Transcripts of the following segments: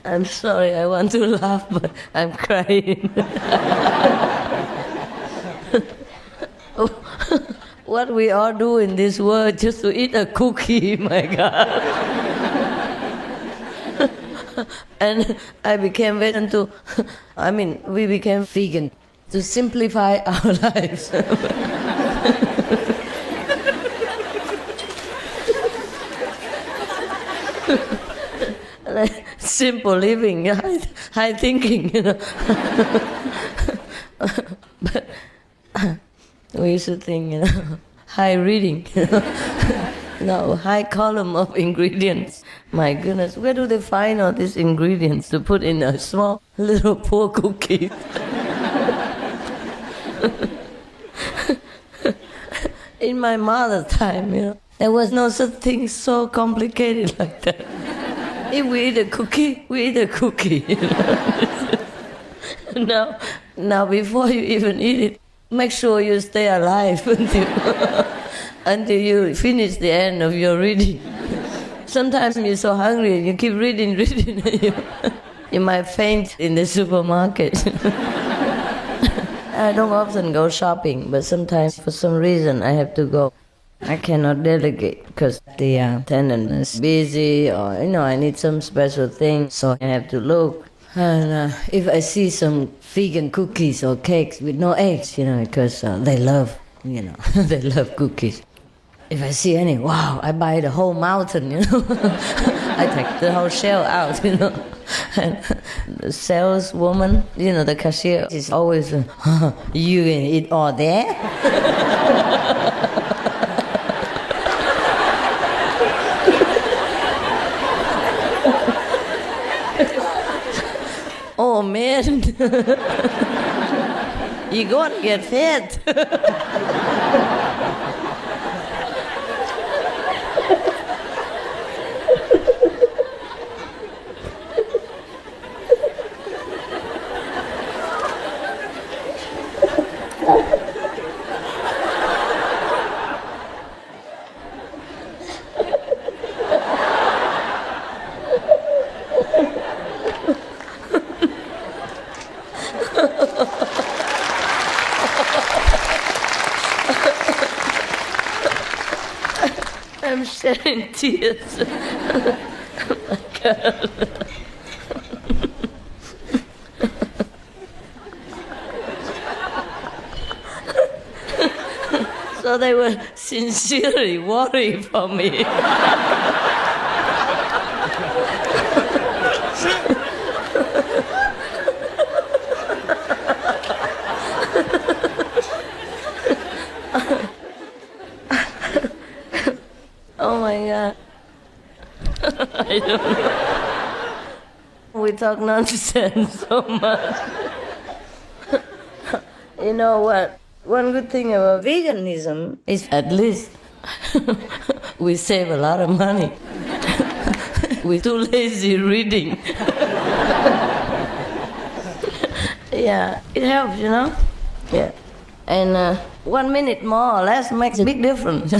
I'm sorry, I want to laugh, but I'm crying. What we all do in this world just to eat a cookie, my God. And I became vegan we became vegan to simplify our lives. Like simple living, high thinking, But we used to think, high reading, No, high column of ingredients. My goodness, where do they find all these ingredients to put in a small little poor cookie? In my mother's time, there was no such thing so complicated like that. If we eat a cookie, we eat a cookie. Now before you even eat it, make sure you stay alive until you finish the end of your reading. Sometimes you're so hungry, you keep reading, you might faint in the supermarket. I don't often go shopping, but sometimes for some reason I have to go. I cannot delegate because the attendant is busy, or I need some special thing, so I have to look. And if I see some vegan cookies or cakes with no eggs, because they love, they love cookies. If I see any, wow, I buy the whole mountain, I take the whole shell out, And the saleswoman, the cashier, is always, you gonna eat all that? Oh man, you're gonna get fat. I'm shedding tears. Oh my God. So they were sincerely worried for me. Oh my God. I don't know. We talk nonsense so much. You know what? One good thing about veganism is at least we save a lot of money. We're too lazy reading. Yeah, it helps, Yeah. And 1 minute more or less makes a big difference.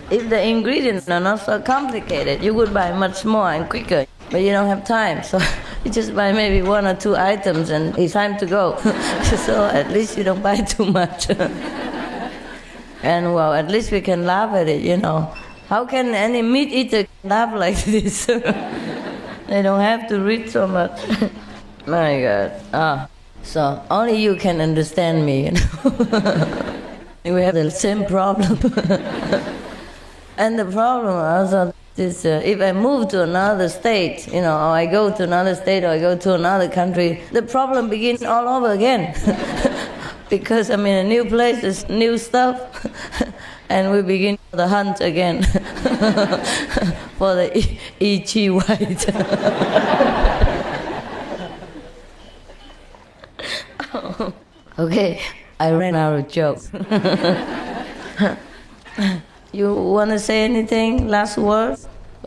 If the ingredients are not so complicated, you would buy much more and quicker. But you don't have time, so you just buy maybe 1 or 2 items and it's time to go. So at least you don't buy too much. And well, at least we can laugh at it, How can any meat eater laugh like this? They don't have to read so much. My God. So only you can understand me, We have the same problem. And the problem also is if I move to another state, or I go to another state or I go to another country, the problem begins all over again. Because I'm in a new place, there's new stuff, and we begin the hunt again for the E.G. White. Okay, I ran out of jokes. You want to say anything? Last word?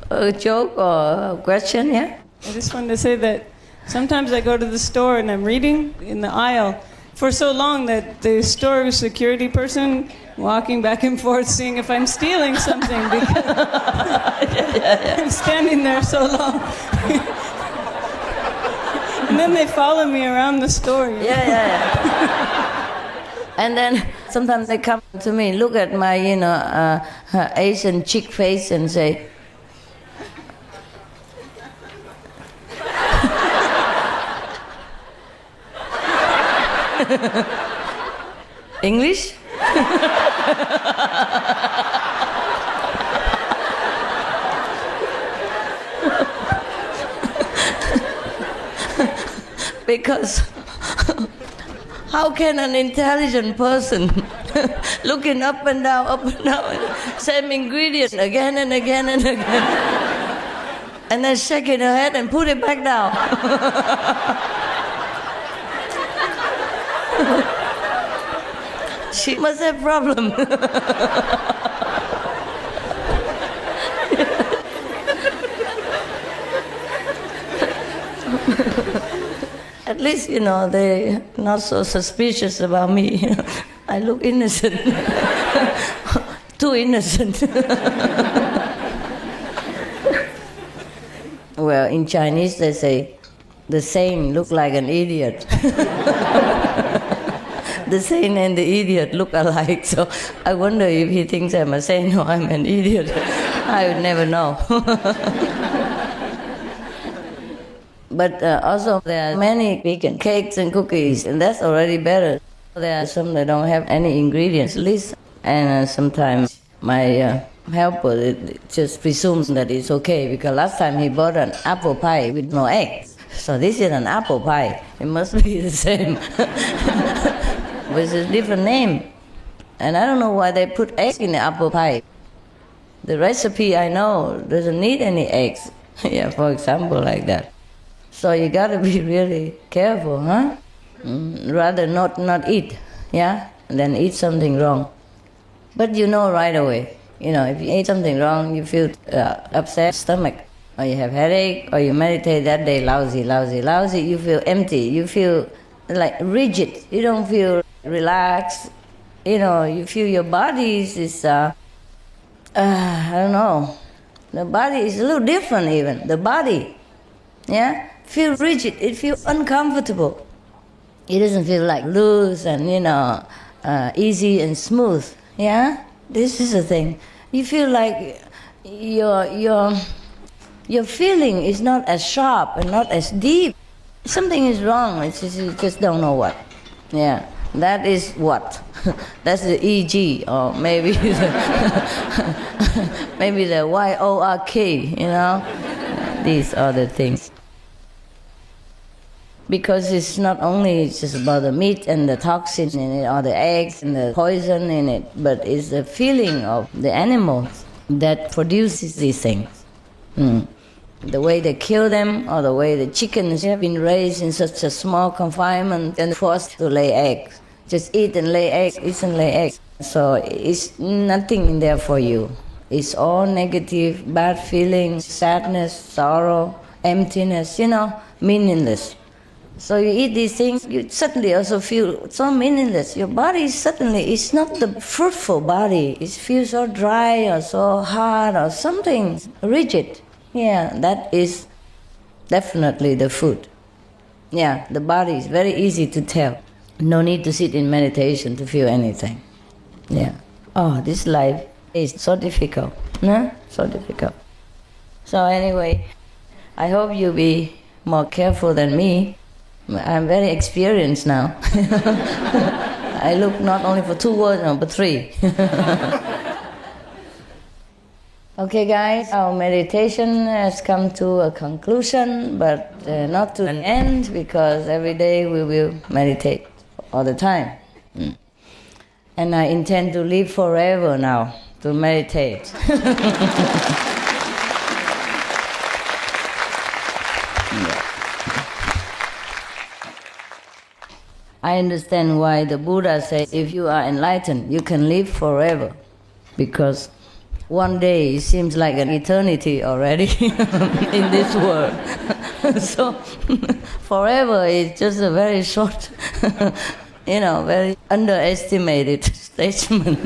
A joke or a question, yeah? I just wanted to say that sometimes I go to the store and I'm reading in the aisle for so long that the store security person walking back and forth seeing if I'm stealing something because I'm standing there so long. And then they follow me around the store. And then sometimes they come to me, look at my, Asian chick face and say, English? Because how can an intelligent person looking up and down, same ingredient again and again and again, and then shaking her head and put it back down? She must have problem. At least, they're not so suspicious about me. I look innocent. Too innocent. Well, in Chinese they say, the saint look like an idiot. The saint and the idiot look alike, so I wonder if he thinks I'm a saint or I'm an idiot. I would never know. But also there are many vegan cakes and cookies, and that's already better. There are some that don't have any ingredients list, and sometimes my helper just presumes that it's okay, because last time he bought an apple pie with no eggs. So this is an apple pie. It must be the same. With a different name. And I don't know why they put eggs in the apple pie. The recipe I know doesn't need any eggs. Yeah, for example, like that. So you gotta be really careful, huh? Rather not eat, yeah, than eat something wrong. But you know right away. If you eat something wrong, you feel upset stomach, or you have headache, or you meditate that day, lousy. You feel empty. You feel like rigid. You don't feel relaxed. You feel your body is I don't know. The body is a little different even. The body, yeah, feel rigid. It feels uncomfortable. It doesn't feel like loose and easy and smooth. Yeah, this is the thing. You feel like your feeling is not as sharp and not as deep. Something is wrong. It's just, you just don't know what. Yeah, that is what. That's the EG, or maybe maybe the YORK. These are the things. Because it's not only just about the meat and the toxin in it, or the eggs and the poison in it, but it's the feeling of the animals that produces these things. The way they kill them, or the way the chickens have been raised in such a small confinement and forced to lay eggs. Just eat and lay eggs, eat and lay eggs. So it's nothing in there for you. It's all negative, bad feelings, sadness, sorrow, emptiness, meaningless. So you eat these things, you suddenly also feel so meaningless. Your body suddenly is not the fruitful body. It feels so dry or so hard or something rigid. Yeah, that is definitely the food. Yeah, the body is very easy to tell. No need to sit in meditation to feel anything. Yeah. Oh, this life is so difficult. No? So difficult. So anyway, I hope you'll be more careful than me. I'm very experienced now. I look not only for 2 words, no, but 3. Okay, guys, our meditation has come to a conclusion, but not to an end, because every day we will meditate all the time. And I intend to live forever now to meditate. I understand why the Buddha said, if you are enlightened, you can live forever. Because one day it seems like an eternity already in this world. So forever is just a very short, very underestimated statement.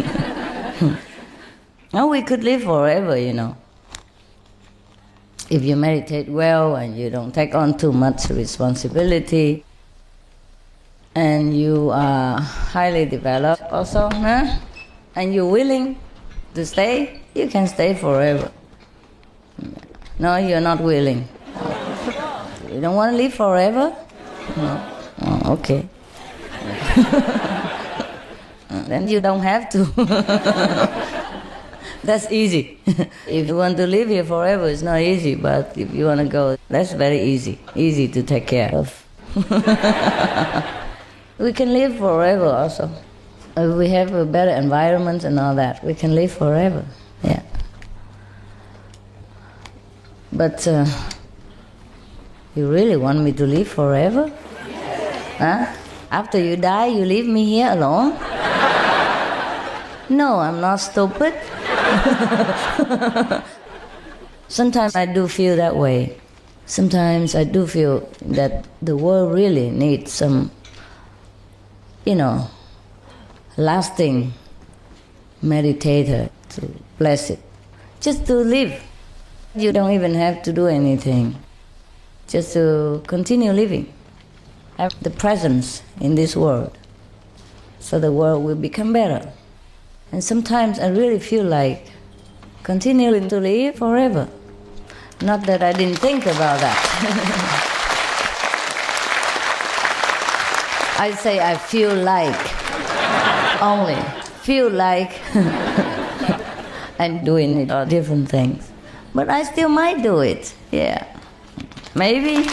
Now we could live forever, If you meditate well and you don't take on too much responsibility, and you are highly developed also, and you're willing to stay, you can stay forever. No, you're not willing. You don't want to live forever? No. Oh, okay. Then you don't have to. That's easy. If you want to live here forever, it's not easy, but if you want to go, that's very easy. Easy to take care of. We can live forever also. If we have a better environment and all that, we can live forever. Yeah. But you really want me to live forever? Huh? After you die, you leave me here alone? No, I'm not stupid. Sometimes I do feel that way. Sometimes I do feel that the world really needs some, lasting meditator to bless it. Just to live. You don't even have to do anything. Just to continue living. Have the presence in this world. So the world will become better. And sometimes I really feel like continuing to live forever. Not that I didn't think about that. I say I feel like, only feel like I'm doing it or different things. But I still might do it, yeah. Maybe.